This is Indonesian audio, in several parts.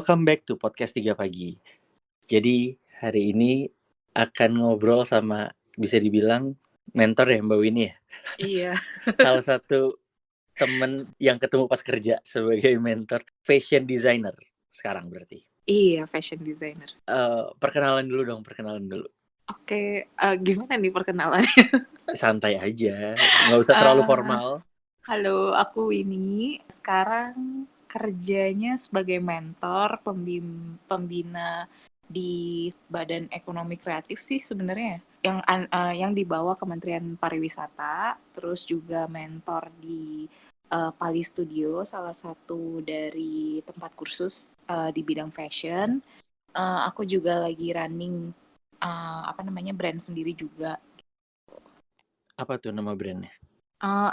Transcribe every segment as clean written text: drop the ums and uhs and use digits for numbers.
Welcome back to Podcast 3 Pagi. Jadi hari ini akan ngobrol sama bisa dibilang mentor ya Mbak Winnie ya. Iya. Salah satu temen yang ketemu pas kerja sebagai mentor, fashion designer sekarang berarti. Iya, fashion designer. Perkenalan dulu. Oke, gimana nih perkenalannya? Santai aja, nggak usah terlalu formal. Halo, aku Winnie. Sekarang kerjanya sebagai mentor pembina di Badan Ekonomi Kreatif sih sebenarnya. Yang dibawa Kementerian Pariwisata, terus juga mentor di Pali Studio, salah satu dari tempat kursus di bidang fashion. Aku juga lagi running brand sendiri juga. Apa tuh nama brandnya?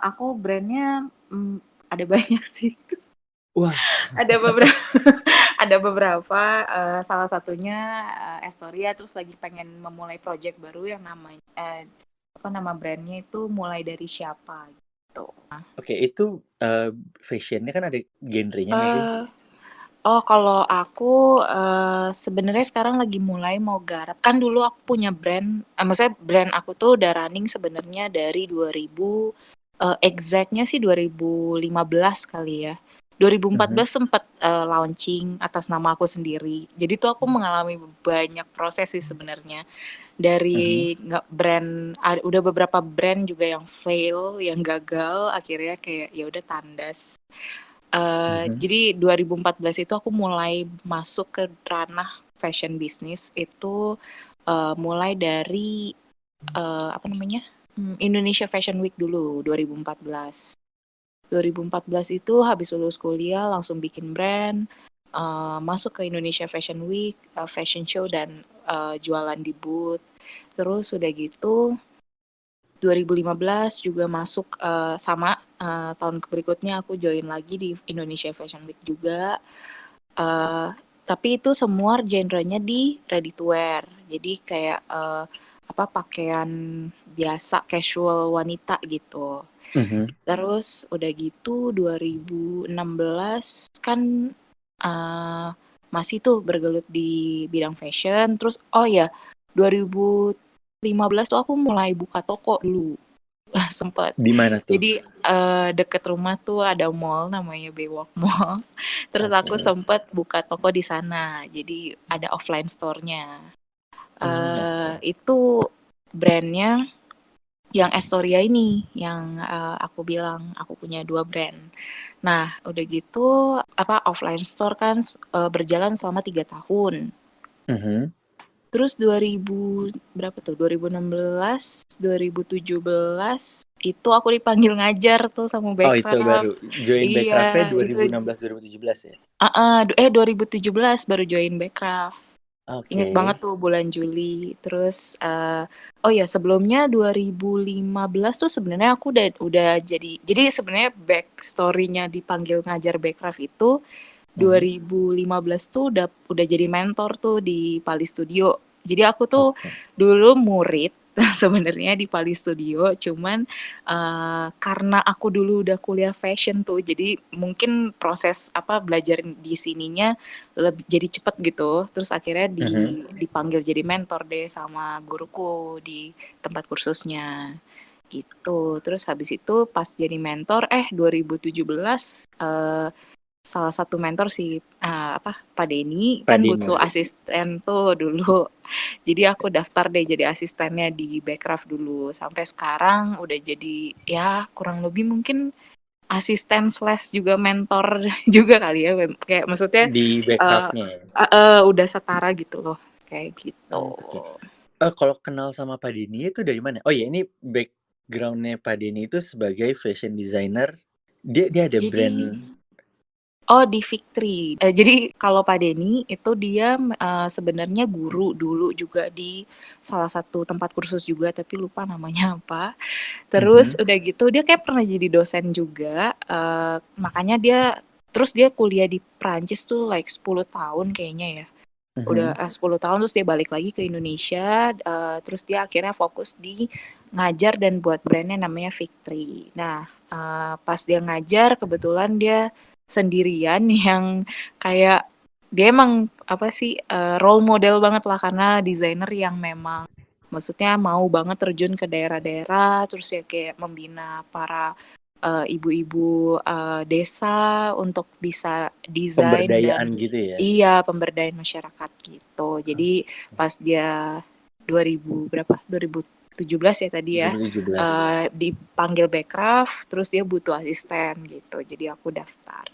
Aku brandnya ada banyak sih. Wah. Ada beberapa. Salah satunya Estoria. Terus lagi pengen memulai project baru yang namanya nama brandnya itu mulai dari siapa gitu. Oke, itu fashionnya kan ada genrenya nggak sih? Kalau aku sebenarnya sekarang lagi mulai mau garap. Kan dulu aku punya brand, maksudnya brand aku tuh udah running sebenarnya dari 2000, exactnya sih 2015 kali ya. 2014 sempat launching atas nama aku sendiri. Jadi tuh aku mengalami banyak proses sih sebenarnya. Dari udah beberapa brand juga yang fail, yang gagal, akhirnya kayak ya udah tandas. Jadi 2014 itu aku mulai masuk ke ranah fashion business itu mulai dari Indonesia Fashion Week dulu 2014. 2014 itu habis lulus kuliah langsung bikin brand, masuk ke Indonesia Fashion Week, fashion show dan jualan di booth. Terus udah gitu 2015 juga masuk sama tahun berikutnya aku join lagi di Indonesia Fashion Week juga. Tapi itu semua genrenya di ready to wear. Jadi kayak pakaian biasa casual wanita gitu. Terus udah gitu 2016 kan masih tuh bergelut di bidang fashion. Terus 2015 tuh aku mulai buka toko dulu. Sempet. Di mana tuh? Jadi deket rumah tuh ada mall namanya Baywalk Mall. Terus aku sempet buka toko di sana. Jadi ada offline store-nya. Itu brandnya yang Estoria ini, yang aku bilang aku punya 2 brand. Nah, udah gitu offline store kan berjalan selama 3 tahun. Terus 2016, 2017 itu aku dipanggil ngajar tuh sama Backcraft. Oh, itu baru join Backcraft-nya Iya, 2016 2017 ya? 2017 baru join Backcraft. Oke. Ingat banget tuh bulan Juli. Terus sebelumnya 2015 tuh sebenarnya aku udah jadi sebenarnya back story-nya dipanggil ngajar Backcraft itu 2015 tuh udah jadi mentor tuh di Pali Studio. Jadi aku tuh dulu murid sebenarnya di Pali Studio, cuman karena aku dulu udah kuliah fashion tuh, jadi mungkin proses belajar di sininya jadi cepet gitu. Terus akhirnya dipanggil jadi mentor deh sama guruku di tempat kursusnya gitu. Terus habis itu pas jadi mentor 2017 salah satu mentor si Pak Denny kan butuh asisten tuh dulu. Jadi aku daftar deh jadi asistennya di Backcraft dulu. Sampai sekarang udah jadi ya kurang lebih mungkin asisten / juga mentor juga kali ya. Kayak maksudnya di Backcraft-nya udah setara gitu loh. Kayak gitu. Kalau kenal sama Pak Denny itu dari mana? Oh ya, ini background-nya Pak Denny itu sebagai fashion designer. Dia ada brand. Di Victory. Jadi kalau Pak Denny itu dia sebenarnya guru dulu juga di salah satu tempat kursus juga, tapi lupa namanya apa. Terus udah gitu dia kayak pernah jadi dosen juga, makanya terus dia kuliah di Prancis tuh 10 tahun kayaknya ya. Udah 10 tahun terus dia balik lagi ke Indonesia, terus dia akhirnya fokus di ngajar dan buat brandnya namanya Victory. Nah, pas dia ngajar kebetulan dia sendirian yang kayak dia emang apa sih role model banget lah karena desainer yang memang maksudnya mau banget terjun ke daerah-daerah terus ya kayak membina para ibu-ibu desa untuk bisa desain dan Pemberdayaan gitu ya. iya pemberdayaan masyarakat gitu. Jadi pas dia 2000 berapa? 2017 ya tadi ya 2017. dipanggil Backcraft terus dia butuh asisten gitu. Jadi aku daftar.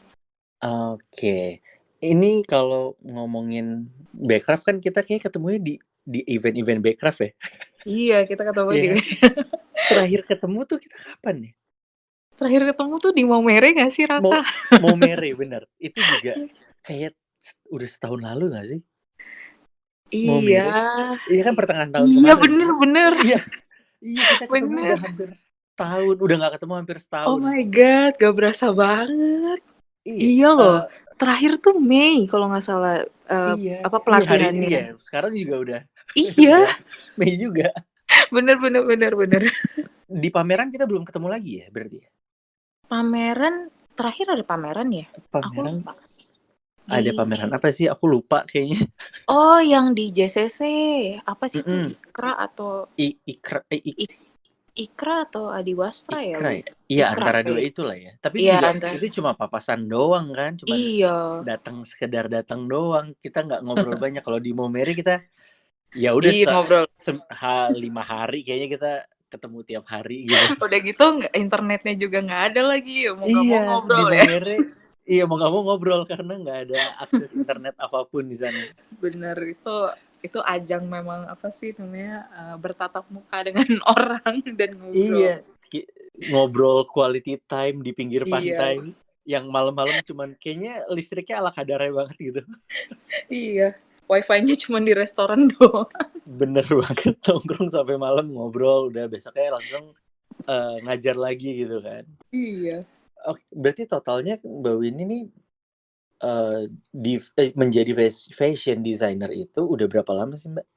Oke. Ini kalau ngomongin Backcraft kan kita kayak ketemunya di event-event Backcraft ya. Iya, kita ketemu Iya di kan? Terakhir ketemu tuh kita kapan nih? terakhir ketemu tuh di Maumere nggak sih Raka? Mau mere bener. Itu juga kayak udah setahun lalu gak sih? Mau Iya, mere. Iya kan pertengahan tahun iya kemarin kan? bener-bener, Iya. Iya kita ketemu udah bener. hampir setahun. Udah gak ketemu hampir Oh setahun. my god, gak berasa banget. Iya. Iya loh, terakhir tuh Mei kalau nggak salah Iya. apa Iya hari pelatihannya. iya. Sekarang juga udah Iya, udah Mei juga. bener. Di pameran kita belum ketemu lagi ya berarti ya? Pameran terakhir ada pameran ya? Aku Pameran lupa. ada Di pameran apa sih? Aku lupa kayaknya. oh yang di JCC apa sih itu Mm-mm. Ikra atau Ikra atau Adiwastra ya Ikra lu? ya? Iya Ikra antara dua kayak. itulah ya. Tapi Iya juga antara. itu cuma papasan doang kan, cuman Iya. sekedar datang doang. Kita nggak ngobrol banyak. Kalau di Momere kita ya udah Iya ngobrol. 5 hari kayaknya kita ketemu tiap hari gitu. Udah gitu internetnya juga nggak ada lagi. Mau nggak mau Iya di ngobrol ya. Momere. Iya mau nggak mau ngobrol karena nggak ada akses internet apapun di sana. Bener itu ajang memang apa sih namanya bertatap muka dengan orang dan ngobrol. Iya ngobrol quality time di pinggir Iya. pantai yang malam-malam cuman kayaknya listriknya ala kadarnya banget gitu. Iya. Wifi-nya cuma di restoran doang. Bener banget nongkrong sampai malam ngobrol udah besoknya langsung ngajar lagi gitu kan. Iya. Oke, berarti totalnya Mbak Winnie nih menjadi fashion designer itu udah berapa lama sih Mbak?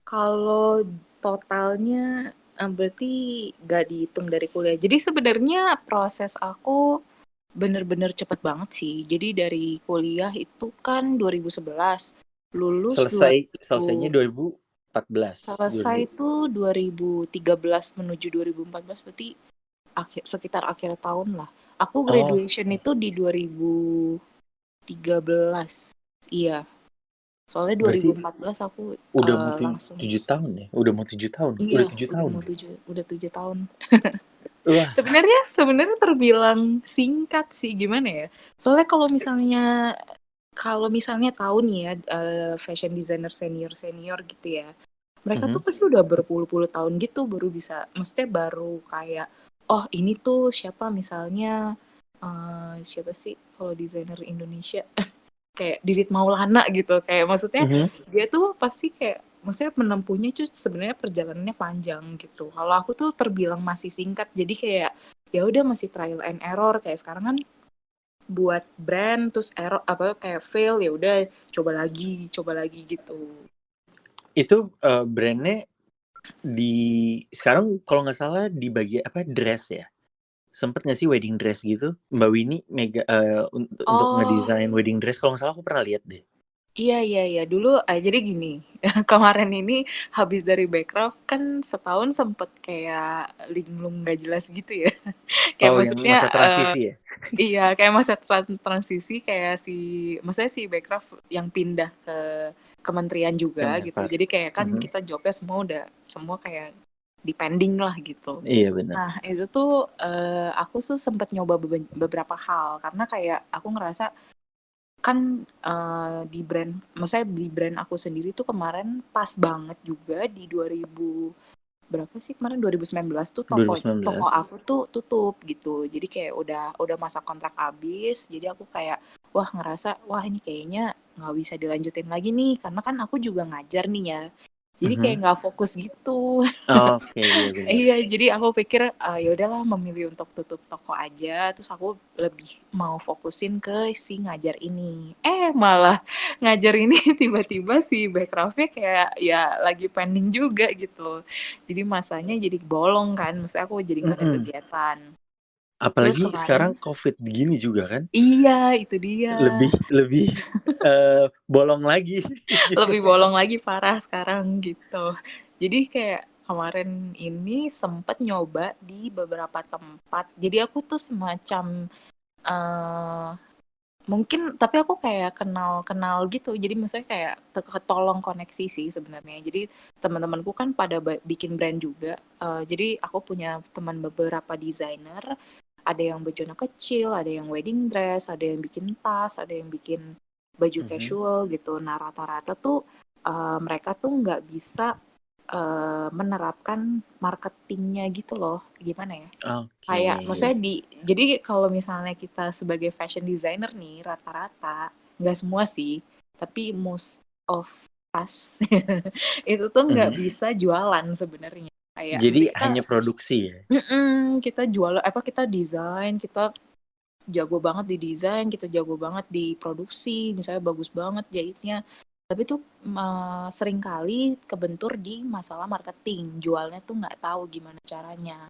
Kalau totalnya berarti gak dihitung dari kuliah. Jadi sebenarnya proses aku bener-bener cepet banget sih. Jadi dari kuliah itu kan 2011, lulus Selesainya 2014. selesai itu 2013 menuju 2014 berarti sekitar akhir tahun lah. Aku graduation itu di 2013. Iya. Soalnya Berarti 2014 aku udah mau langsung 7 tahun ya? Udah mau 7 tahun? iya, Udah 7 tahun? udah 7 tahun. Wah. Sebenarnya terbilang singkat sih gimana ya? Soalnya kalau misalnya tahu nih ya fashion designer senior gitu ya. Mereka tuh pasti udah berpuluh-puluh tahun gitu baru bisa, maksudnya baru kayak oh ini tuh siapa misalnya siapa sih kalau desainer Indonesia kayak Didit Maulana gitu kayak maksudnya dia tuh pasti kayak maksudnya menempuhnya tuh sebenarnya perjalanannya panjang gitu. Kalau aku tuh terbilang masih singkat jadi kayak ya udah masih trial and error kayak sekarang kan buat brand terus error apa kayak fail ya udah coba lagi gitu. Itu brandnya sekarang kalau nggak salah di bagian apa dress ya? Sempet nggak sih wedding dress gitu Mbak Winnie untuk ngedesain wedding dress kalau nggak salah aku pernah lihat deh. Iya dulu jadi gini kemarin ini habis dari Backcraft kan setahun sempet kayak linglung gak jelas gitu ya kayak maksudnya yang masa transisi ya? iya kayak masa transisi kayak maksudnya si Backcraft yang pindah ke kementerian juga gitu jadi kayak kan kita jobnya semua kayak depending lah gitu. Iya benar. Nah itu tuh aku tuh sempet nyoba beberapa hal karena kayak aku ngerasa kan di brand aku sendiri tuh kemarin pas banget juga di berapa sih kemarin 2019 tuh toko aku tuh tutup gitu. Jadi kayak udah masa kontrak habis. Jadi aku kayak wah ngerasa wah ini kayaknya nggak bisa dilanjutin lagi nih karena kan aku juga ngajar nih ya. Jadi kayak nggak fokus gitu. Oke, iya benar. Iya, jadi aku pikir ya udahlah memilih untuk tutup toko aja. Terus aku lebih mau fokusin ke si ngajar ini. Malah ngajar ini tiba-tiba si Backcraftnya kayak ya lagi pending juga gitu. Jadi masanya jadi bolong kan. Maksudnya aku jadi nggak ada kegiatan. Terus Apalagi sekarang kemarin COVID gini juga kan, iya, itu dia. lebih lebih, bolong lagi gitu. Lebih bolong lagi parah sekarang gitu. Jadi kayak kemarin ini sempet nyoba di beberapa tempat. Jadi aku tuh semacam eh mungkin tapi aku kayak kenal-kenal gitu. Jadi maksudnya kayak ketolong koneksi sih sebenarnya. Jadi teman-temanku kan pada bikin brand juga. Jadi aku punya teman beberapa desainer. Ada yang baju anak kecil, ada yang wedding dress, ada yang bikin tas, ada yang bikin baju Mhm. casual gitu. Nah rata-rata tuh mereka tuh nggak bisa menerapkan marketingnya gitu loh. Gimana ya? Oke. Kayak maksudnya jadi kalau misalnya kita sebagai fashion designer nih rata-rata nggak semua sih, tapi most of us itu tuh nggak Mhm. bisa jualan sebenarnya. Kayak Jadi misalnya kita hanya produksi ya? kita jual apa kita desain, kita jago banget di desain, kita jago banget di produksi, misalnya bagus banget jahitnya. Tapi tuh seringkali kebentur di masalah marketing, jualnya tuh nggak tahu gimana caranya.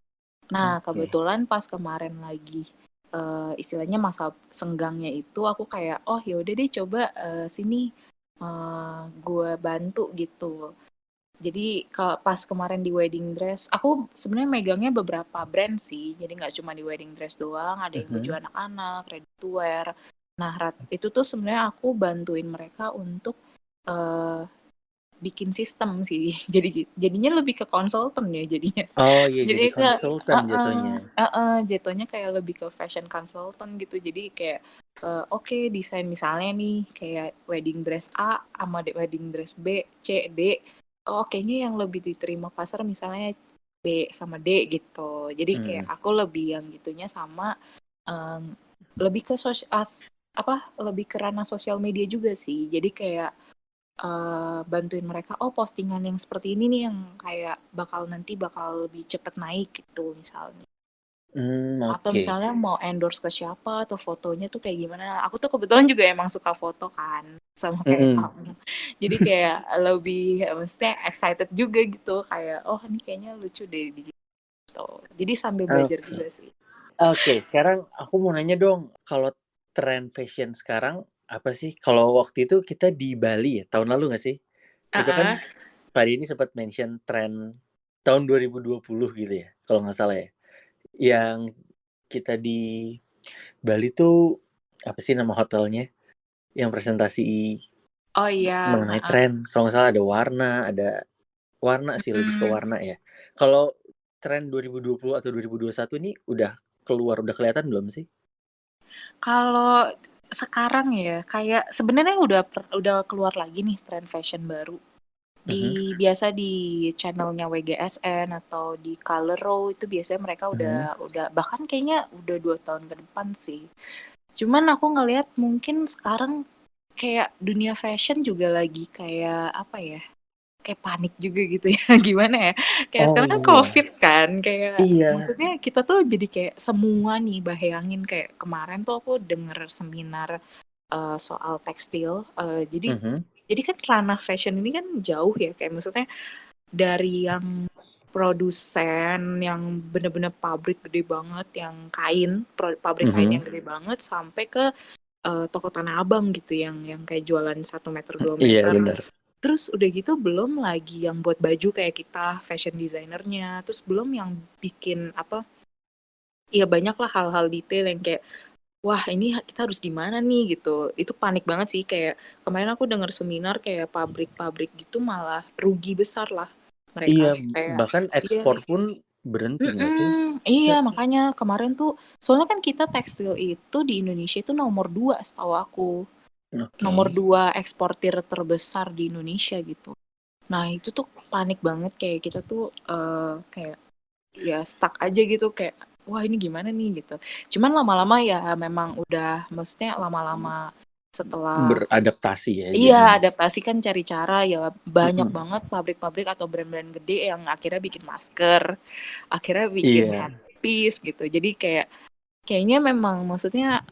Nah, Oke. kebetulan pas kemarin lagi istilahnya masa senggangnya itu aku kayak oh ya udah deh coba sini gue bantu gitu. Jadi pas kemarin di wedding dress, aku sebenarnya megangnya beberapa brand sih. Jadi nggak cuma di wedding dress doang, ada yang baju Mhm. anak-anak, ready to wear. Nah, itu tuh sebenarnya aku bantuin mereka untuk eh, bikin sistem sih. Jadinya lebih ke konsultan ya jadinya. Oh iya, Jadi jadi ke konsultan jatuhnya. jatuhnya kayak lebih ke fashion consultant gitu. Jadi kayak oke desain misalnya nih kayak wedding dress A sama wedding dress B, C, D. Oh, kayaknya yang lebih diterima pasar misalnya B sama D gitu. Jadi kayak Mhm. aku lebih yang gitunya sama em, lebih ke lebih ke ranah sosial media juga sih. Jadi kayak bantuin mereka, oh postingan yang seperti ini nih yang kayak bakal lebih cepet naik gitu misalnya. Atau Oke. misalnya mau endorse ke siapa atau fotonya tuh kayak gimana. Aku tuh kebetulan juga emang suka foto kan sama kayak Mhm. kamu. Jadi kayak lebih maksudnya excited juga gitu kayak oh ini kayaknya lucu deh gitu. Jadi sambil belajar Oke. juga sih. Oke, sekarang aku mau nanya dong, kalau tren fashion sekarang apa sih? Kalau waktu itu kita di Bali ya, tahun lalu nggak sih? Itu kan Ah, Pak Denny sempat mention tren tahun 2020 gitu ya, kalau nggak salah ya. Yang kita di Bali tuh apa sih nama hotelnya? Yang presentasi oh iya, mengenai tren. Kalau nggak salah ada warna sih, lebih ke Mm, warna ya. Kalau tren 2020 atau 2021 ini udah udah kelihatan belum sih? kalau sekarang ya kayak sebenarnya udah keluar lagi nih tren fashion baru. Mhm. Biasa di channelnya WGSN atau di Color Row itu biasanya mereka Mhm. udah bahkan kayaknya udah 2 tahun ke depan sih. Cuman aku ngelihat mungkin sekarang kayak dunia fashion juga lagi kayak apa ya? Kayak panik juga gitu ya. Gimana ya? Kayak Oh sekarang kan iya. COVID kan, kayak Iya. maksudnya kita tuh jadi kayak semua nih bayangin kayak kemarin tuh aku denger seminar soal tekstil. Mhm. Jadi kan ranah fashion ini kan jauh ya, kayak maksudnya dari yang produsen yang bener-bener pabrik gede banget, yang pabrik kain Mhm. yang gede banget, sampai ke toko Tanah Abang gitu, yang kayak jualan 1 meter 2 Iya meter. benar. Terus udah gitu belum lagi yang buat baju kayak kita fashion designernya, terus belum yang bikin apa, ya banyak lah hal-hal detail yang kayak wah ini kita harus gimana nih gitu. Itu panik banget sih kayak kemarin aku dengar seminar kayak pabrik-pabrik gitu malah rugi besar lah Iya, mereka. Kayak bahkan iya, ekspor pun berhenti nggak sih? iya makanya kemarin tuh soalnya kan kita tekstil itu di Indonesia itu nomor 2 setahu aku. Oke. Nomor 2 eksportir terbesar di Indonesia gitu. Nah itu tuh panik banget kayak kita tuh kayak ya stuck aja gitu kayak wah ini gimana nih gitu. Cuman lama-lama ya memang udah maksudnya lama-lama setelah Beradaptasi ya iya jadinya. adaptasi kan cari cara ya banyak Mhm. banget pabrik-pabrik atau brand-brand gede yang akhirnya bikin masker, akhirnya bikin Iya. headpiece gitu. Jadi kayaknya memang maksudnya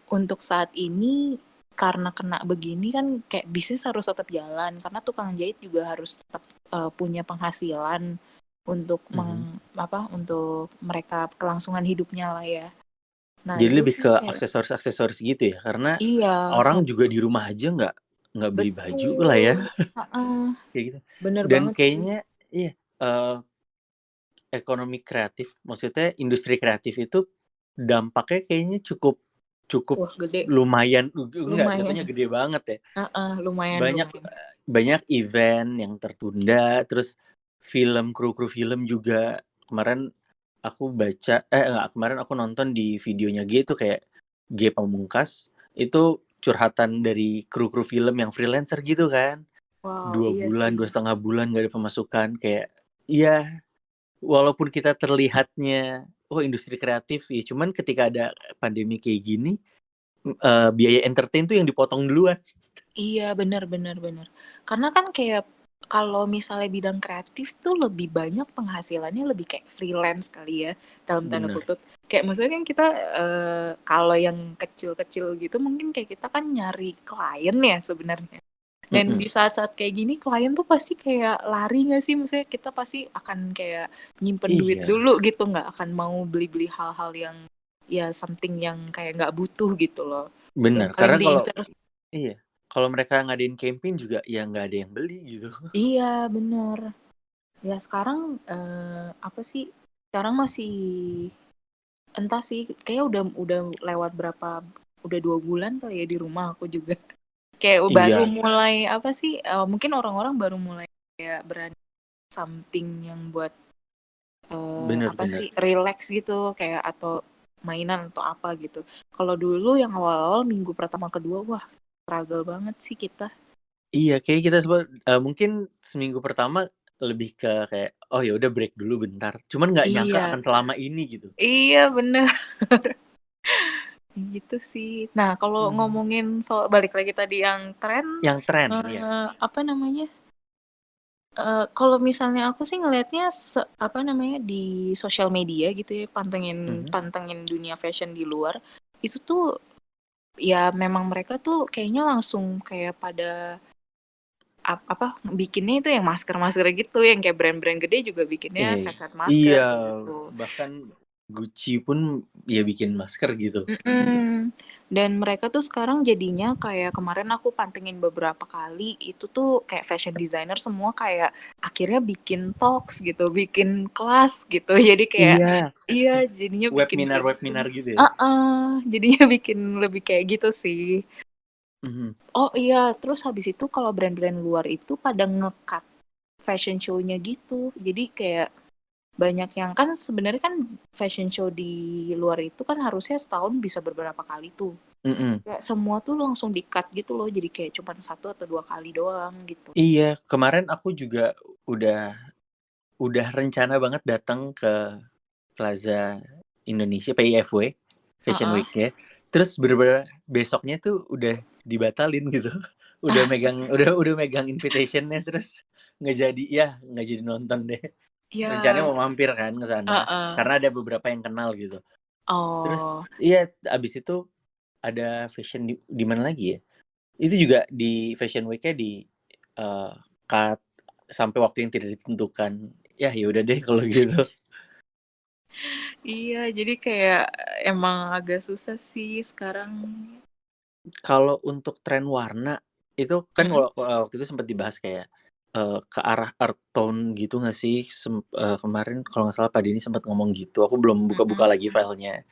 untuk saat ini karena kena begini kan kayak bisnis harus tetap jalan karena tukang jahit juga harus tetap punya penghasilan untuk Mhm. untuk mereka kelangsungan hidupnya lah ya. Nah Jadi itu lebih sih ke kayak aksesoris-aksesoris gitu ya? Karena iya, orang juga di rumah aja nggak beli baju lah ya, betul, heeh, kayak gitu. bener Dan banget sih. kayaknya iya, ekonomi kreatif, maksudnya industri kreatif itu dampaknya kayaknya cukup cukup Wah gede, lumayan, enggak, lumayan, jatuhnya gede banget ya. heeh, lumayan Banyak lumayan. banyak event yang tertunda, terus kru-kru film juga. Kemarin aku baca enggak, kemarin aku nonton di videonya G itu kayak G Pamungkas, itu curhatan dari kru-kru film yang freelancer gitu kan. Wow, 2 iya bulan, sih. 2,5 bulan nggak ada pemasukan, kayak iya, walaupun kita terlihatnya, oh industri kreatif ya, cuman ketika ada pandemi kayak gini, biaya entertain tuh yang dipotong duluan. Iya, bener bener bener. Karena kan kayak kalau misalnya bidang kreatif tuh lebih banyak penghasilannya lebih kayak freelance kali ya, dalam tanda Bener, kutip. Kayak maksudnya kan kita kalau yang kecil-kecil gitu mungkin kayak kita kan nyari klien ya sebenarnya. Dan mhm, di saat-saat kayak gini klien tuh pasti kayak lari nggak sih? Maksudnya kita pasti akan kayak nyimpen duit iya, dulu gitu, nggak akan mau beli-beli hal-hal yang ya something yang kayak nggak butuh gitu loh. Yang bener, paling karena kalau diincar. iya, kalau mereka ngadain campaign juga ya nggak ada yang beli gitu. Iya, bener. Ya sekarang, apa sih, sekarang masih entah sih, kayaknya udah lewat berapa, udah 2 bulan kali ya di rumah aku juga. Kayak baru Iya, mulai, apa sih, mungkin orang-orang baru mulai kayak berani something yang buat, bener apa bener. sih, relax gitu, kayak atau mainan atau apa gitu. Kalau dulu yang awal-awal minggu pertama, kedua, wah struggle banget sih kita. Iya, kayak kita semua, mungkin seminggu pertama lebih ke kayak, "Oh ya udah break dulu bentar." Cuman nggak nyangka Iya, akan selama ini gitu. iya bener. Gitu sih. Nah, kalau Mhm. ngomongin soal balik lagi tadi yang tren, Yang tren, iya. apa namanya, kalau misalnya aku sih ngelihatnya apa namanya, di sosial media gitu ya, pantengin Mhm. pantengin dunia fashion di luar, itu tuh ya memang mereka tuh kayaknya langsung kayak pada apa, bikinnya itu yang masker-masker gitu, yang kayak brand-brand gede juga bikinnya set-set masker Iya, gitu. bahkan Gucci pun ya bikin masker gitu. Mhm, dan mereka tuh sekarang jadinya kayak kemarin aku pantengin beberapa kali, itu tuh kayak fashion designer semua kayak akhirnya bikin talks gitu, bikin kelas gitu. Jadi kayak Iya, iya, jadinya bikin kayak gitu. webinar-webinar gitu ya? Jadinya bikin lebih kayak gitu sih. Mhm. Oh iya, terus habis itu kalau brand-brand luar itu pada nge-cut fashion show-nya gitu. Jadi kayak banyak yang kan sebenarnya kan fashion show di luar itu kan harusnya setahun bisa beberapa kali tuh. Mhm. Kayak semua tuh langsung di-cut gitu loh, jadi kayak cuman 1 atau 2 kali doang gitu. Iya, kemarin aku juga udah udah rencana banget datang ke Plaza Indonesia, PIFW, Fashion Heeh. Week ya. Terus bener-bener besoknya tuh udah dibatalin gitu. Udah megang invitation-nya, terus nggak jadi nonton deh. Rencananya Iya, mau mampir kan ke sana, heeh. karena ada beberapa yang kenal gitu. Terus Oh, iya, abis itu ada fashion di mana lagi ya? Itu juga di Fashion Week-nya cut sampai waktu yang tidak ditentukan. Ya udah deh kalau gitu. iya jadi kayak emang agak susah sih sekarang. Kalau untuk tren warna, itu kan Mhm, waktu itu sempat dibahas kayak, ke arah earth tone gitu nggak sih? Kemarin kalau nggak salah Pak Denny sempat ngomong gitu, aku belum buka-buka mhm. lagi filenya.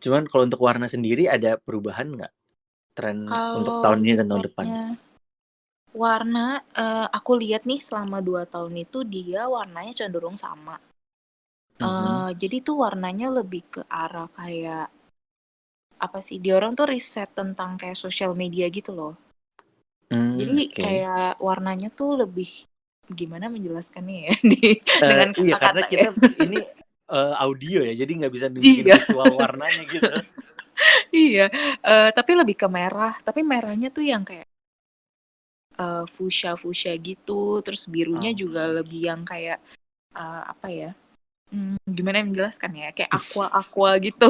Cuman kalau untuk warna sendiri ada perubahan nggak? Tren untuk Kalau tahun ini dan tahun depan? misalnya warna, aku lihat nih selama 2 tahun itu dia warnanya cenderung sama. Mhm. Jadi tuh warnanya lebih ke arah kayak, apa sih, dia orang tuh riset tentang kayak sosial media gitu loh. Jadi Oke. kayak warnanya tuh lebih gimana menjelaskannya ya dengan Iya karena kata-kata ya. kita ini, audio ya, jadi nggak bisa nunjukin Iya, visual warnanya gitu. iya, tapi lebih ke merah, tapi merahnya tuh yang kayak, fuchsia-fuchsia gitu, terus birunya juga Oke. lebih yang kayak, apa ya, gimana menjelaskan ya, kayak aqua-aqua gitu.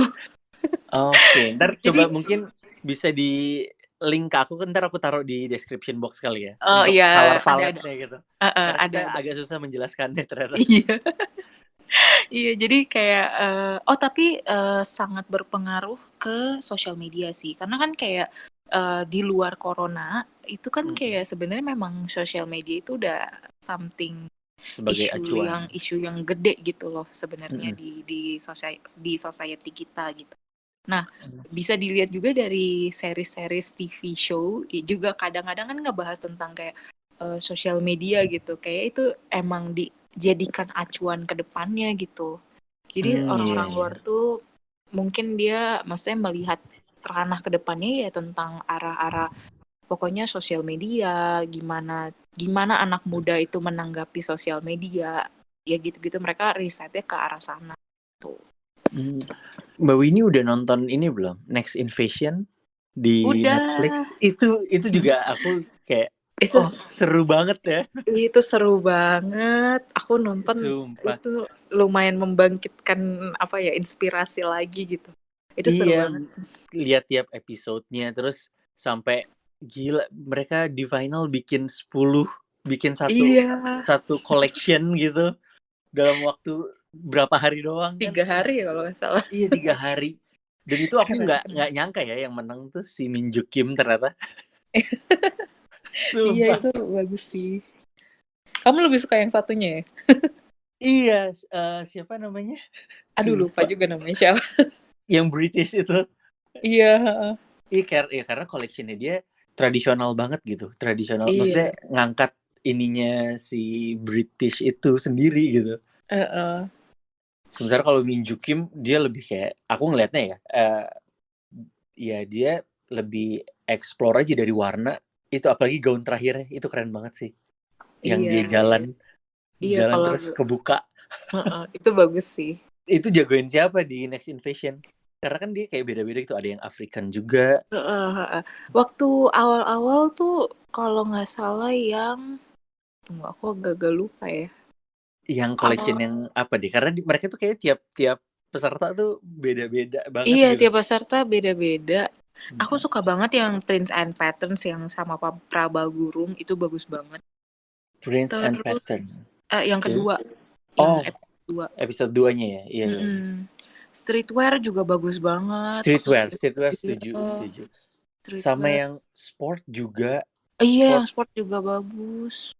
Oke, entar coba Jadi mungkin bisa di-link ke aku, kan entar aku taruh di description box kali ya, oh untuk iya, color ada, palette-nya gitu. heeh, Karena kita ada, agak susah menjelaskannya ternyata. iya. Iya, jadi kayak tapi sangat berpengaruh ke sosial media sih. Karena kan kayak di luar corona itu kan Mm-mm. kayak sebenarnya memang sosial media itu udah something Sebagai acuan. isu yang gede gitu loh sebenarnya Mm-mm. di society kita gitu. Nah, bisa dilihat juga dari series-series TV show juga kadang-kadang kan ngebahas tentang kayak sosial media gitu. Kayak itu emang dijadikan acuan ke depannya gitu. Jadi Iya, orang-orang iya. luar tuh mungkin dia maksudnya melihat ranah ke depannya ya tentang arah-arah pokoknya sosial media, gimana gimana anak muda itu menanggapi sosial media. Ya gitu-gitu mereka risetnya ke arah sana tuh. Hmm. Mbak Winnie udah nonton ini belum? Next Invasion di Udah. Netflix. Itu juga aku kayak, Itu oh seru banget ya. itu seru banget. Aku nonton Sumpah. itu lumayan membangkitkan apa ya inspirasi lagi gitu. Itu seru Iya, banget. lihat tiap episodenya terus sampai gila mereka di final bikin satu Iya, satu collection gitu dalam waktu berapa hari doang kan. 3 hari ya kalau nggak salah. Iya 3 hari. Dan itu aku Keren, keren. nggak nyangka ya yang menang tuh si Min Joo Kim ternyata. Iya Sumpah. itu bagus sih. Kamu lebih suka yang satunya ya? Iya, siapa namanya? Aduh lupa Lupa. juga namanya siapa. Yang British itu. Iya, Iya, karena collectionnya dia tradisional banget gitu. Tradisional, maksudnya iya. ngangkat ininya si British itu sendiri gitu. Heeh. Sementara kalau Min Joo Kim dia lebih kayak aku ngelihatnya ya, ya dia lebih explore aja dari warna itu apalagi gaun terakhirnya itu keren banget sih. Yang Iya, dia iya. Iya jalan kalau terus kebuka. heeh, itu bagus sih. Itu jagoin siapa di Next Invasion? Karena kan dia kayak beda-beda gitu, ada yang African juga. Heeh, heeh. Waktu awal-awal tuh kalau nggak salah yang tunggu aku agak lupa ya. Yang collection Awal yang apa deh? Karena mereka tuh kayak tiap peserta tuh beda-beda banget iya gitu. tiap peserta beda-beda. Aku Hmm. suka banget yang Prince and Patterns yang sama Prabagurung itu bagus banget. Prince and Terus Pattern. yang Oke. kedua, yang Oh, episode 2. episode 2-nya ya. Iya, iya, iya. Streetwear juga bagus banget. Streetwear Iya, setuju. Sama streetwear. yang sport juga, Iya, yang sport sport juga bagus.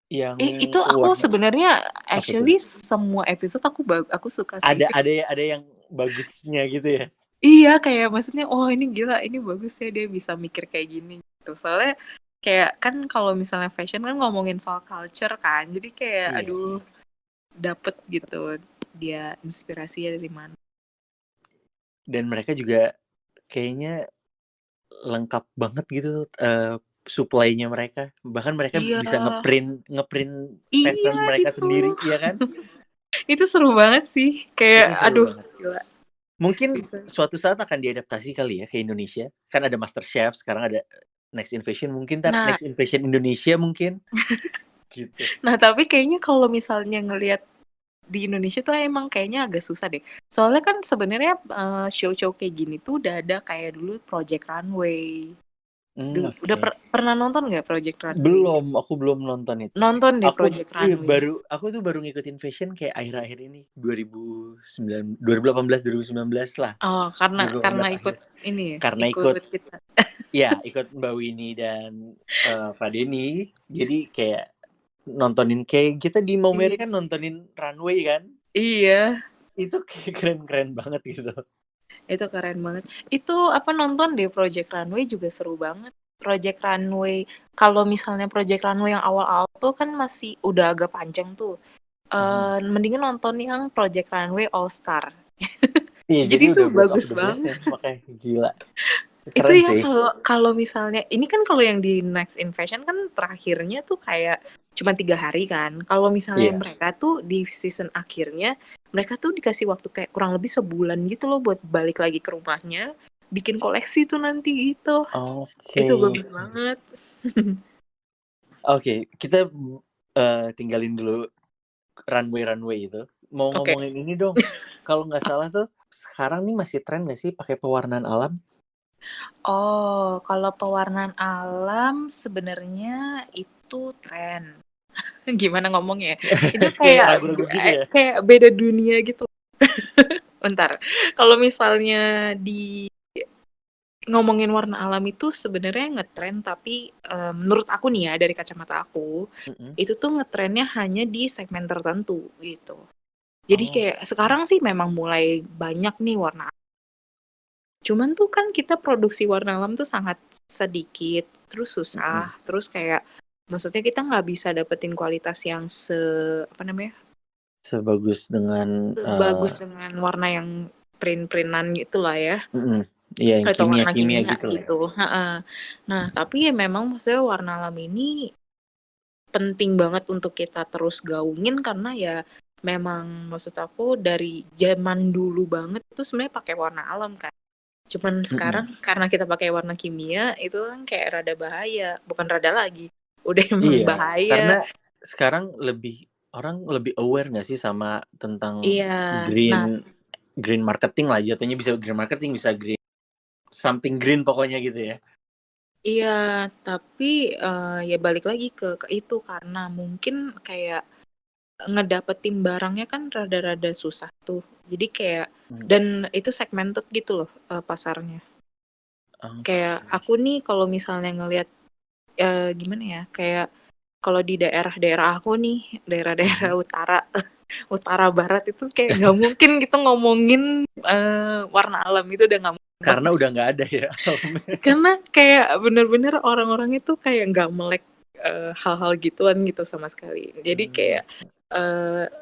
yang Itu aku warna sebenarnya apa tuh? actually semua episode aku suka sih. Ada yang bagusnya gitu ya. Iya, kayak maksudnya oh ini gila, ini bagus ya dia bisa mikir kayak gini gitu. Soalnya kayak kan kalau misalnya fashion kan ngomongin soal culture kan. Jadi kayak Iya. aduh dapet gitu dia inspirasinya dari mana. Dan mereka juga kayaknya lengkap banget gitu supply-nya mereka. Bahkan mereka Iya, bisa ngeprint ngeprint iya pattern mereka itu. sendiri, ya kan? Itu seru banget sih. Kayak Itu seru aduh banget. gila Mungkin bisa. suatu saat akan diadaptasi kali ya ke Indonesia. Kan ada MasterChef, sekarang ada Next Invasion, mungkin Nah, Next Invasion Indonesia mungkin gitu. nah tapi kayaknya kalau misalnya ngelihat di Indonesia tuh emang kayaknya agak susah deh. Soalnya kan sebenarnya show-show kayak gini tuh udah ada kayak dulu Project Runway. Udah Oke. pernah nonton nggak Project Runway? Belum, aku belum nonton itu. Nonton deh Project Runway. Aku tuh baru ngikutin fashion kayak akhir-akhir ini 2018 2019 lah. Oh, karena 2018 ikut akhir. ini ya, Karena ikut kita. ikut Mbak Winnie dan Kak Denny. Jadi kayak nontonin kayak kita di Maumere Iya. kan nontonin runway kan. Iya, Itu kayak keren-keren banget gitu. itu keren banget. Itu apa nonton deh Project Runway juga seru banget. Project Runway, kalau misalnya Project Runway yang awal-awal tuh kan masih udah agak panjang tuh. Mendingan nonton yang Project Runway All Star. Iya, jadi Jadi udah itu best of bagus the best ya, banget. makanya gila. Itu Keren yang sih. kalau misalnya ini kan kalau yang di Next Invasion kan terakhirnya tuh kayak cuma 3 hari kan. Kalau misalnya Iya. mereka tuh di season akhirnya mereka tuh dikasih waktu kayak kurang lebih sebulan gitu loh buat balik lagi ke rumahnya, bikin koleksi tuh nanti gitu. Oke. Itu bagus banget. Oke, kita tinggalin dulu runway itu. Mau Oke. ngomongin ini dong. Kalau nggak salah tuh sekarang nih masih tren nggak sih pakai pewarnaan alam? Oh, kalau pewarnaan alam sebenarnya itu tren. gimana ngomongnya ya, itu Kayak kayak ragu-ragu gitu ya? kayak beda dunia gitu. Bentar, kalau misalnya di ngomongin warna alam itu sebenarnya ngetren, tapi menurut aku nih ya dari kacamata aku, Mhm. itu tuh ngetrennya hanya di segmen tertentu gitu. Jadi Oh, kayak sekarang sih memang mulai banyak nih warna. Cuman tuh kan kita produksi warna alam tuh sangat sedikit, terus mhm. susah, terus kayak maksudnya kita nggak bisa dapetin kualitas yang apa namanya, Sebagus dengan, sebagus dengan warna yang print-printan gitu lah ya, mhm, iya yang atau warna kimia-kimia kimia gitu lah ya? gitu. Heeh. Nah, tapi ya memang maksudnya warna alam ini penting banget untuk kita terus gaungin karena ya memang maksud aku dari zaman dulu banget itu sebenarnya pakai warna alam kan. Cuman Mhm. sekarang karena kita pakai warna kimia itu kan kayak rada bahaya, bukan rada lagi, udah emang Iya, bahaya. karena sekarang orang lebih aware nggak sih sama tentang Iya. Nah, green green marketing lah jatuhnya, bisa green marketing, bisa green something green pokoknya gitu ya? iya, tapi ya balik lagi ke itu karena mungkin kayak ngedapetin barangnya kan rada-rada susah tuh. Jadi kayak Mmm, dan itu segmented gitu loh pasarnya. Kayak oke. aku nih kalau misalnya ngelihat gimana ya, kayak kalau di daerah-daerah aku nih, daerah-daerah Mhm. utara, utara barat itu kayak nggak mungkin kita ngomongin warna alam itu udah nggak mungkin Karena banget. udah nggak ada ya alamnya. Karena kayak bener-bener orang-orang itu kayak nggak melek hal-hal gituan gitu sama sekali. Jadi Mmm, kayak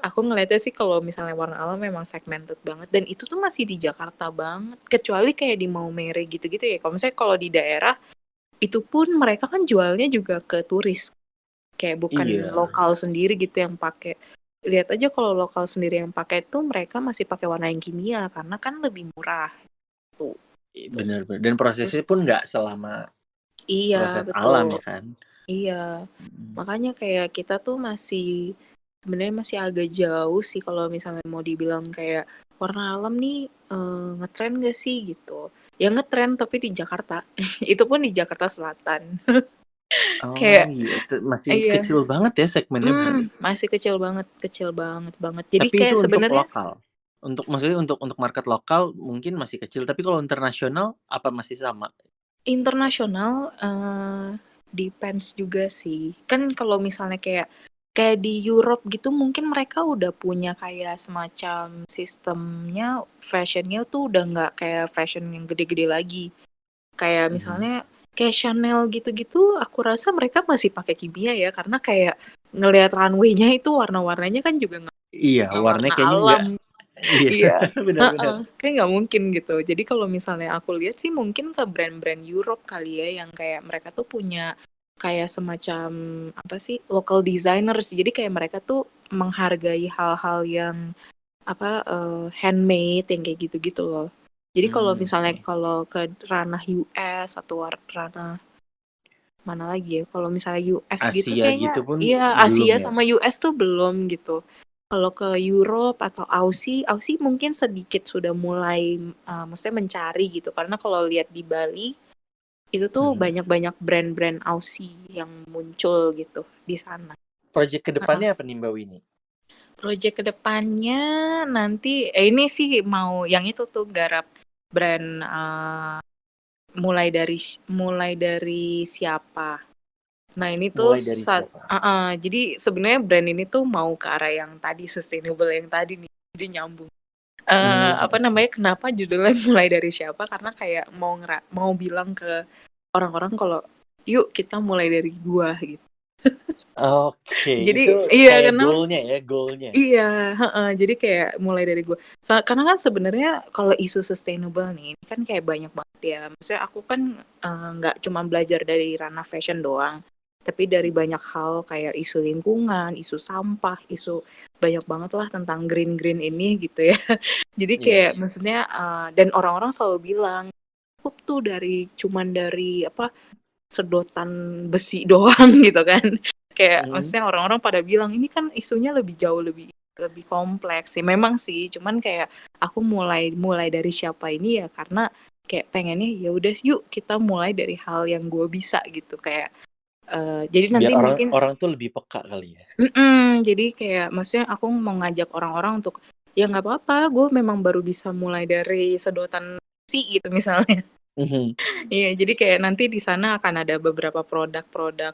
aku ngeliatnya sih kalau misalnya warna alam memang segmented banget dan itu tuh masih di Jakarta banget. Kecuali kayak di Maumere gitu-gitu ya. Kalau misalnya kalau di daerah itu pun mereka kan jualnya juga ke turis. Kayak bukan iya, lokal sendiri gitu yang pakai. Lihat aja kalau lokal sendiri yang pakai itu mereka masih pakai warna yang kimia karena kan lebih murah tuh. Tuh. bener bener, dan Terus prosesnya pun nggak selama iya proses alam betul. ya kan? Iya. Mhm. Makanya kayak kita tuh masih sebenarnya masih agak jauh sih kalau misalnya mau dibilang kayak warna alam nih ngetren gak sih gitu. Ya ngetren tapi di Jakarta. Itu pun di Jakarta Selatan. Oh Kayak iya, masih iya. kecil banget ya segmennya berarti? Masih kecil banget banget. Jadi Tapi itu kayak untuk sebenarnya lokal? Maksudnya untuk market lokal mungkin masih kecil, tapi kalau internasional apa masih sama? internasional depends juga sih. Kan kalau misalnya kayak kayak di Europe gitu mungkin mereka udah punya kayak semacam sistemnya fashionnya tuh udah nggak kayak fashion yang gede-gede lagi. Kayak Mhm. misalnya kayak Chanel gitu-gitu aku rasa mereka masih pakai kimia ya karena kayak ngelihat runway-nya itu warna-warnanya kan juga Iya, nggak warnanya warna kayaknya nggak, alam. iya, Iya, benar benar. heeh, kayak nggak mungkin gitu. Jadi kalau misalnya aku lihat sih mungkin ke brand-brand Europe kali ya yang kayak mereka tuh punya kayak semacam apa sih local designers. Jadi kayak mereka tuh menghargai hal-hal yang apa handmade yang kayak gitu-gitu loh. Jadi kalau misalnya Oke. kalau ke ranah US atau ranah mana lagi ya? Kalau misalnya US gitu Asia gitu kayaknya pun iya belum Asia ya? sama US tuh belum gitu. Kalau ke Europe atau Aussie, Aussie mungkin sedikit sudah mulai maksudnya mencari gitu. Karena kalau lihat di Bali itu tuh Mhm. banyak-banyak brand-brand Aussie yang muncul gitu di sana. Project ke Heeh. depannya apa nih Mbak Winnie? Project kedepannya nanti ini sih mau yang itu tuh garap brand mulai dari siapa. Nah ini tuh Mulai dari siapa? jadi sebenarnya brand ini tuh mau ke arah yang tadi sustainable yang tadi nih, jadi nyambung. Apa Mhm. namanya, kenapa judulnya mulai dari siapa, karena kayak mau bilang ke orang-orang kalau, "Yuk kita mulai dari gua," gitu. Oke, Jadi itu iya kayak karena goal-nya ya, goal-nya? iya, heeh, jadi kayak mulai dari gua. Karena kan sebenarnya kalau isu sustainable nih, ini kan kayak banyak banget ya. Maksudnya aku kan nggak cuma belajar dari ranah fashion doang, tapi dari Mhm. banyak hal kayak isu lingkungan, isu sampah, isu banyak banget lah tentang green-green ini gitu ya. Jadi Iya kayak iya. maksudnya dan orang-orang selalu bilang, "Cukup tuh cuman dari apa, sedotan besi doang," gitu kan. Kayak Mhm. maksudnya orang-orang pada bilang, "Ini kan isunya lebih jauh lebih lebih kompleks sih." Memang sih, cuman kayak aku mulai mulai dari siapa ini ya karena kayak pengennya ya udah yuk kita mulai dari hal yang gue bisa gitu kayak Jadi nanti Biar mungkin orang tuh lebih peka kali ya? jadi kayak maksudnya aku mau ngajak orang-orang untuk, "Ya nggak apa-apa, gue memang baru bisa mulai dari sedotan nasi," gitu misalnya. Mhm. Iya, jadi kayak nanti di sana akan ada beberapa produk-produk,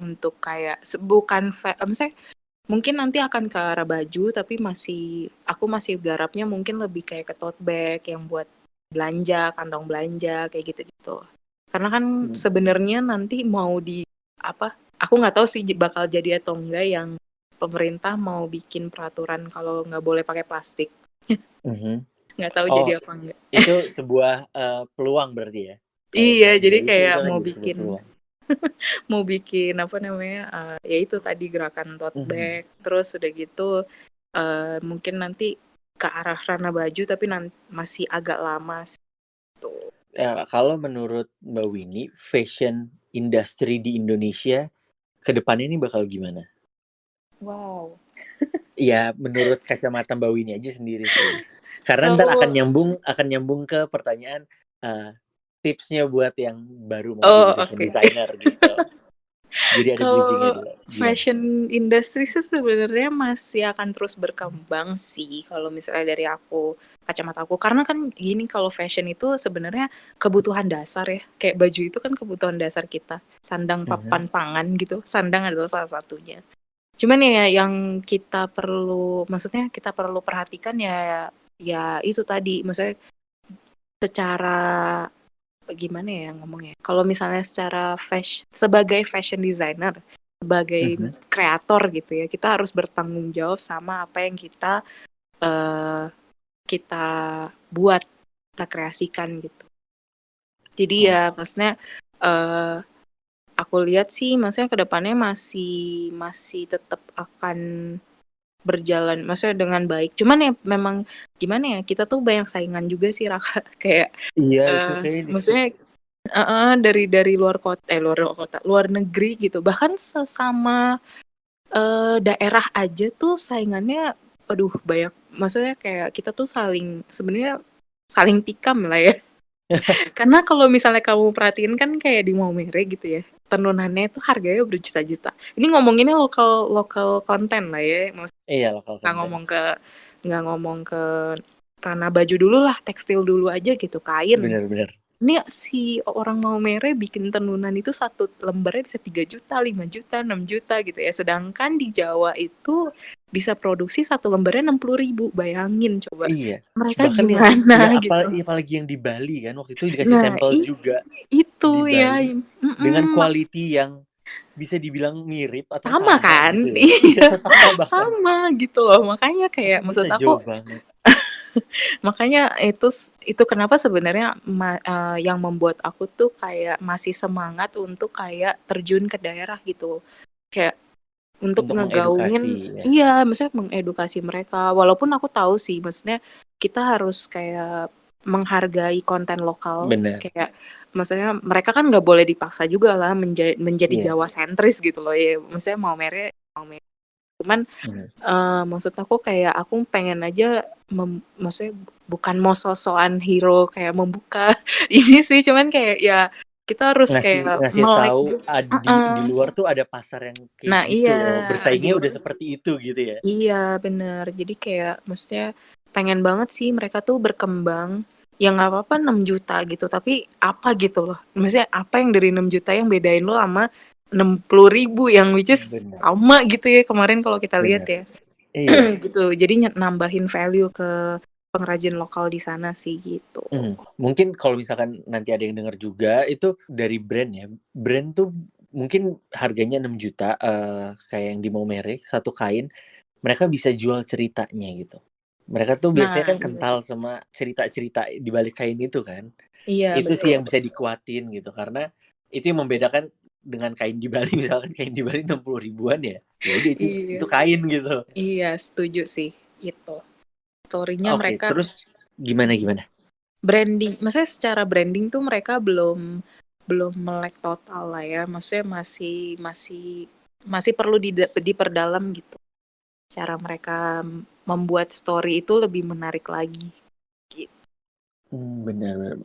untuk kayak bukan maksudnya mungkin nanti akan ke arah baju, tapi aku masih garapnya mungkin lebih kayak ke tote bag yang buat belanja, kantong belanja, kayak gitu-gitu. Karena kan Mmm. sebenarnya nanti mau aku nggak tahu sih bakal jadi atau enggak yang pemerintah mau bikin peraturan kalau nggak boleh pakai plastik. Mhm. Nggak tahu Oh, jadi apa enggak. itu sebuah, peluang berarti ya? Kalau Iya, misalnya jadi dari itu kayak kan mau jadi sebuah bikin peluang. mau bikin apa namanya, ya itu tadi gerakan tote Mhm. bag, terus udah gitu, mungkin nanti ke arah ranah baju tapi masih agak lama sih tuh. Kalau menurut Mbak Winnie, fashion industry di Indonesia ke depannya ini bakal gimana? Wow. Iya, menurut kacamata Mbak Winnie aja sendiri sih. Karena ntar Kalau akan nyambung ke pertanyaan, eee, tipsnya buat yang baru mau oh jadi fashion oke. designer gitu. Jadi ada bridging-nya Kalau dulu, gimana? fashion industry sih sebenarnya masih akan terus berkembang sih kalau misalnya dari kacamata aku. Karena kan gini, kalau fashion itu sebenarnya kebutuhan dasar ya. Kayak baju itu kan kebutuhan dasar kita. Sandang, Mhm. papan, pangan gitu. Sandang adalah salah satunya. Cuman ya yang maksudnya kita perlu perhatikan ya ya itu tadi, maksudnya secara gimana ya ngomongnya, kalau misalnya sebagai fashion designer, sebagai Mhm. kreator gitu ya, kita harus bertanggung jawab sama apa yang eee, kita buat, kita kreasikan gitu. Jadi Oh, ya maksudnya, eee, aku lihat sih maksudnya ke depannya masih masih tetap akan berjalan maksudnya dengan baik. Cuman ya memang gimana ya, kita tuh banyak saingan juga sih Raka, kayak, iya itu kayaknya di situ. maksudnya heeh, dari luar negeri gitu. Bahkan sesama, daerah aja tuh saingannya aduh banyak, maksudnya kayak kita tuh sebenarnya saling tikam lah ya. Karena kalau misalnya kamu perhatiin kan kayak di Maumere gitu ya, tenunannya itu harganya berjuta-juta. Ini ngomonginnya lokal lokal konten lah ya, Iya, lokal nggak content. ngomong ke nggak ngomong ke ranah baju dulu lah, tekstil dulu aja gitu, kain. Bener bener. Ini si orang Maumere bikin tenunan itu satu lembarnya bisa 3 juta, 5 juta, 6 juta gitu ya. Sedangkan di Jawa itu bisa produksi satu lembarnya 60.000. Bayangin coba. Iya, Mereka bahkan yang gimana ya gitu. apalagi yang di Bali kan, waktu itu dikasih Nah, sampel juga itu di ya. Bali, dengan quality yang bisa dibilang mirip atau Sama sama kan? gitu ya. Iya, Iya, sama bahkan, sama gitu loh. Makanya tapi kayak maksud bisa aku jauh banget. makanya itu kenapa sebenarnya yang membuat aku tuh kayak masih semangat untuk kayak terjun ke daerah gitu. Kayak untuk Untuk mengedukasi ngegaungin ya. iya, maksudnya mengedukasi mereka. Walaupun aku tahu sih, maksudnya kita harus kayak menghargai konten lokal. Bener, Kayak maksudnya mereka kan nggak boleh dipaksa juga lah menjadi iya, Jawa sentris gitu loh ya. Maksudnya mau mere. Cuman bener. maksud aku kayak aku pengen aja maksudnya bukan mau sosokan hero kayak membuka ini sih, cuman kayak ya kita harus Ngasih kayak ngasih melek tahu, juga. di luar tuh ada pasar yang kayak Nah gitu iya, loh, di bersaingnya luar udah seperti itu gitu ya. iya bener. Jadi kayak maksudnya pengen banget sih mereka tuh berkembang. Ya nggak apa-apa 6 juta gitu, tapi apa gitu loh. Maksudnya apa yang dari 6 juta yang bedain lo sama 60.000 yang which is Bener sama gitu ya kemarin kalau kita lihat bener. ya. Iya. Gitu. Jadi nambahin value ke pengrajin lokal di sana sih gitu. Mungkin kalau misalkan nanti ada yang denger juga, itu dari brand ya. Brand tuh mungkin harganya 6 juta, kayak yang di Maumere, satu kain, mereka bisa jual ceritanya gitu. Mereka tuh biasanya Nah, kan iya. kental sama cerita-cerita di balik kain itu kan. Iya Itu sih betul. yang bisa dikuatin gitu, karena itu yang membedakan dengan kain di Bali, misalkan kain di Bali 60 ribuan ya, ya udah Iya. itu kain gitu. Iya, setuju sih. Itu. Story-nya Oke, mereka terus gimana gimana? maksudnya secara branding tuh mereka belum belum melek total lah ya. Maksudnya masih masih masih perlu diperdalam gitu. Cara mereka membuat story itu lebih menarik lagi. Gitu. Benar benar.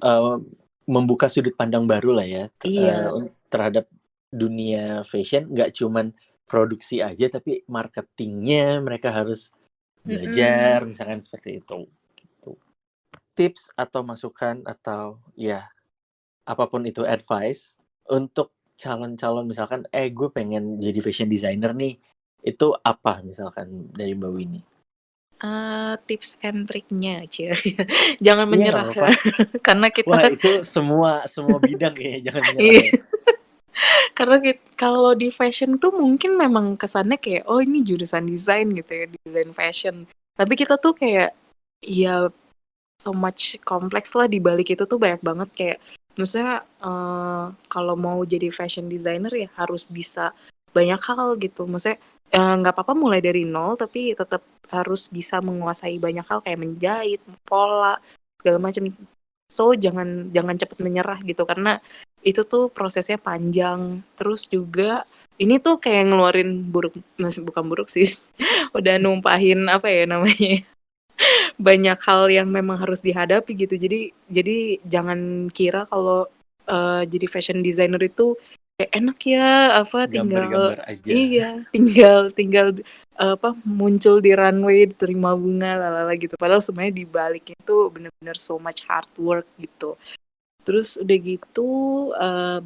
Membuka sudut pandang baru lah ya, Iya, terhadap dunia fashion nggak cuman produksi aja, tapi marketingnya mereka harus belajar, misalkan seperti itu. Gitu. Tips atau masukan atau ya apapun itu advice untuk calon-calon misalkan, gue pengen jadi fashion designer nih, itu apa misalkan dari Mbak Winnie? Tips and triknya aja. Jangan Iya, nggak menyerah apa-apa. karena Wah, kita itu semua bidang kayaknya jangan menyerah iya. ya. Karena kalau di fashion tuh mungkin memang kesannya kayak oh ini jurusan desain gitu ya, desain fashion. Tapi kita tuh kayak ya so much kompleks lah di balik itu tuh banyak banget kayak maksudnya kalau mau jadi fashion designer ya harus bisa banyak hal gitu. Maksudnya nggak apa-apa mulai dari nol tapi tetap harus bisa menguasai banyak hal kayak menjahit, pola, segala macam. So jangan cepat menyerah gitu karena itu tuh prosesnya panjang. Terus juga ini tuh kayak ngeluarin bukan buruk sih. Udah numpahin apa ya namanya? Banyak hal yang memang harus dihadapi gitu. Jadi jangan kira kalau jadi fashion designer itu kayak enak ya apa tinggal Gambar-gambar aja. iya, tinggal apa muncul di runway terima bunga lalala gitu. Padahal sebenarnya di baliknya itu benar-benar so much hard work gitu. Terus udah gitu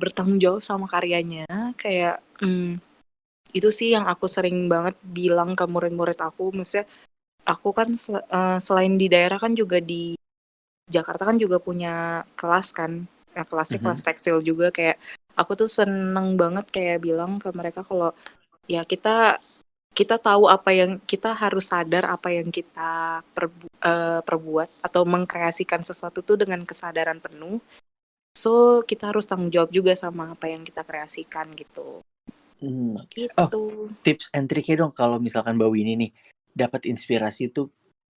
bertanggung jawab sama karyanya kayak itu sih yang aku sering banget bilang ke murid-murid aku. Maksudnya aku kan selain di daerah kan juga di Jakarta kan juga punya kelas kan. Ya, kelasnya kelas tekstil juga kayak aku tuh seneng banget kayak bilang ke mereka kalau ya kita tahu apa yang kita harus sadar apa yang kita perbuat atau mengkreasikan sesuatu tuh dengan kesadaran penuh. So kita harus tanggung jawab juga sama apa yang kita kreasikan gitu. Gitu. Oh, tips and triknya dong kalau misalkan Mbak Winnie nih dapat inspirasi tuh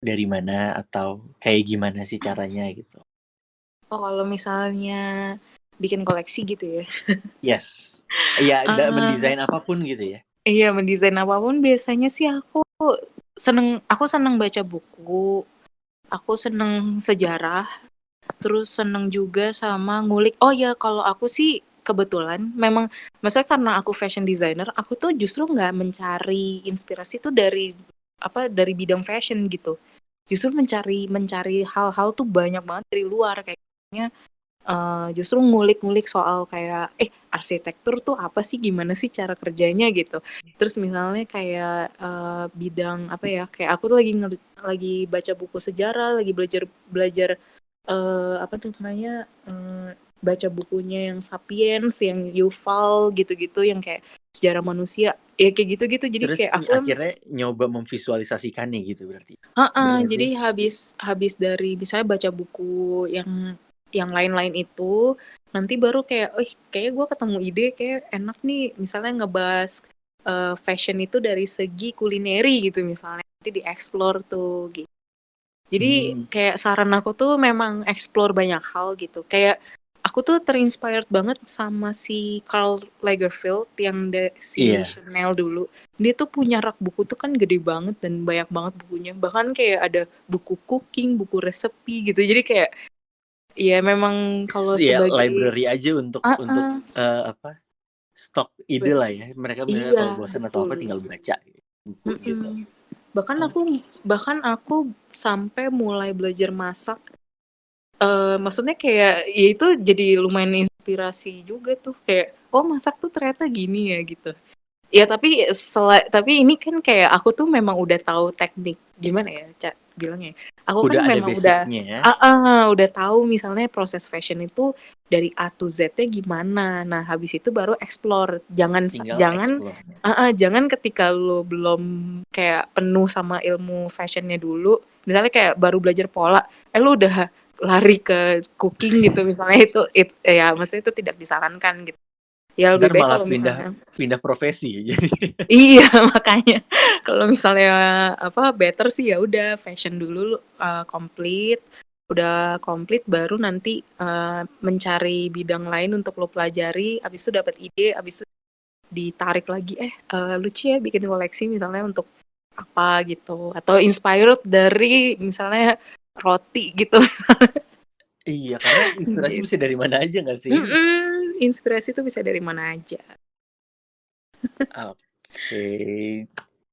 dari mana atau kayak gimana sih caranya gitu? Oh kalau misalnya bikin koleksi gitu ya? Yes. Iya, mendesain apapun gitu ya? Iya mendesain apapun biasanya sih aku seneng baca buku, aku seneng sejarah, terus seneng juga sama ngulik. Oh ya kalau aku sih kebetulan memang maksudnya karena aku fashion designer, aku tuh justru nggak mencari inspirasi tuh dari dari bidang fashion gitu. Justru mencari hal-hal tuh banyak banget dari luar kayaknya. Justru ngulik-ngulik soal kayak arsitektur tuh apa sih, gimana sih cara kerjanya gitu. Terus misalnya kayak bidang apa ya, kayak aku tuh lagi baca buku sejarah, lagi belajar apa namanya baca bukunya yang Sapiens, yang Yuval gitu-gitu, yang kayak sejarah manusia, ya kayak gitu-gitu. Jadi Terus kayak aku akhirnya nyoba memvisualisasikannya gitu berarti? Bener jadi sih? habis dari misalnya baca buku yang lain-lain itu, nanti baru kayak, kayaknya gue ketemu ide kayak enak nih, misalnya ngebahas fashion itu dari segi kulineri gitu misalnya, nanti dieksplor tuh gitu. Jadi kayak saran aku tuh memang explore banyak hal gitu. Kayak aku tuh terinspired banget sama si Karl Lagerfeld yang si Chanel dulu. Dia tuh punya rak buku tuh kan gede banget dan banyak banget bukunya. Bahkan kayak ada buku cooking, buku resepi gitu. Jadi kayak ya memang kalau Ya, sebagai library aja untuk apa stok ide lah ya. Mereka kalau iya bosan atau apa betul. tinggal baca buku gitu. Bahkan aku sampai mulai belajar masak. Maksudnya kayak ya itu jadi lumayan inspirasi juga tuh kayak oh masak tuh ternyata gini ya gitu. Ya tapi ini kan kayak aku tuh memang udah tahu teknik gimana ya Cak bilangnya. Aku kan Udah ada memang basicnya. udah tahu misalnya proses fashion itu dari A to Z-nya gimana. Nah, habis itu baru explore. Tinggal explore. Jangan ketika lu belum kayak penuh sama ilmu fashionnya dulu, misalnya kayak baru belajar pola, lu udah lari ke cooking gitu misalnya ya maksudnya itu tidak disarankan gitu. Ya lebih Ntar baik malah kalau misalnya pindah profesi jadi. iya makanya kalau misalnya better sih ya udah fashion dulu complete udah komplit baru nanti mencari bidang lain untuk lo pelajari abis itu dapat ide abis itu ditarik lagi lucu ya bikin koleksi misalnya untuk apa gitu atau inspired dari misalnya roti gitu. Iya, karena inspirasi bisa dari mana aja nggak sih? Inspirasi itu bisa dari mana aja. Oke.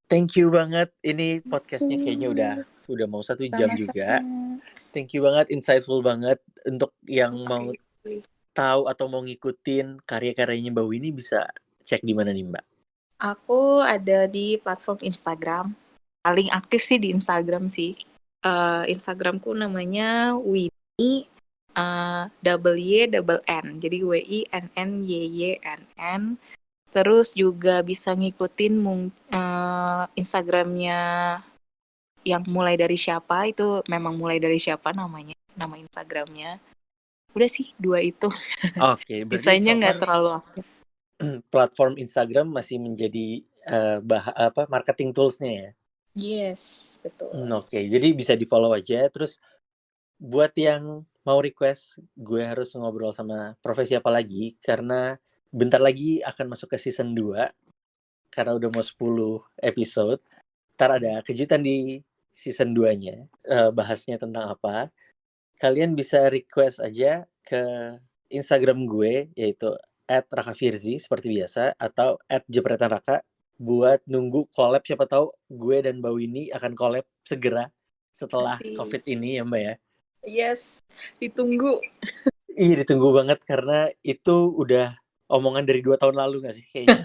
Thank you banget. Ini podcastnya kayaknya udah mau 1 jam juga. Sama-sama. Thank you banget, insightful banget. Untuk yang mau Oke. tahu atau mau ngikutin karya-karyanya Mbak Winnie bisa cek di mana nih, Mbak? Aku ada di platform Instagram. Paling aktif sih di Instagram sih. Instagramku namanya Winnie double Y double N. Jadi WINNYYNN. Terus juga bisa ngikutin Instagramnya yang mulai dari siapa, itu memang mulai dari siapa namanya, nama Instagramnya. Udah sih 2 itu. Oke, berarti Sisanya so nggak far terlalu aktif. platform Instagram masih menjadi marketing tools-nya ya? Yes, betul. Oke. Jadi bisa di-follow aja. Terus buat yang mau request gue harus ngobrol sama profesi apa lagi, karena bentar lagi akan masuk ke season 2, karena udah mau 10 episode. Ntar ada kejutan di season 2-nya. Bahasnya tentang apa. Kalian bisa request aja ke Instagram gue, yaitu @rakafirzi seperti biasa, atau @jepretanraka, buat nunggu collab. Siapa tahu gue dan Mbak Winnie akan collab segera setelah COVID ini ya, Mbak ya. Yes, ditunggu. Iya, ditunggu banget karena itu udah omongan dari 2 tahun lalu nggak sih kayaknya?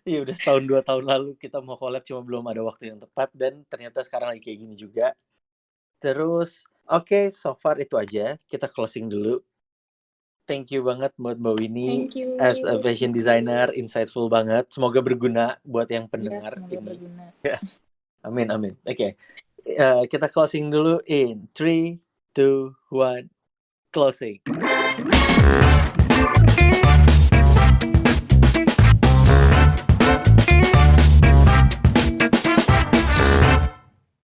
Iya, udah setahun 2 tahun lalu kita mau collab, cuma belum ada waktu yang tepat, dan ternyata sekarang lagi kayak gini juga. Terus oke, so far itu aja. Kita closing dulu. Thank you banget buat Mbak Winnie Thank you. as a fashion designer, insightful banget. Semoga berguna buat yang Ya, pendengar semoga ini. berguna. Amin, amin. Oke. Kita closing dulu in 3, 2, 1, closing.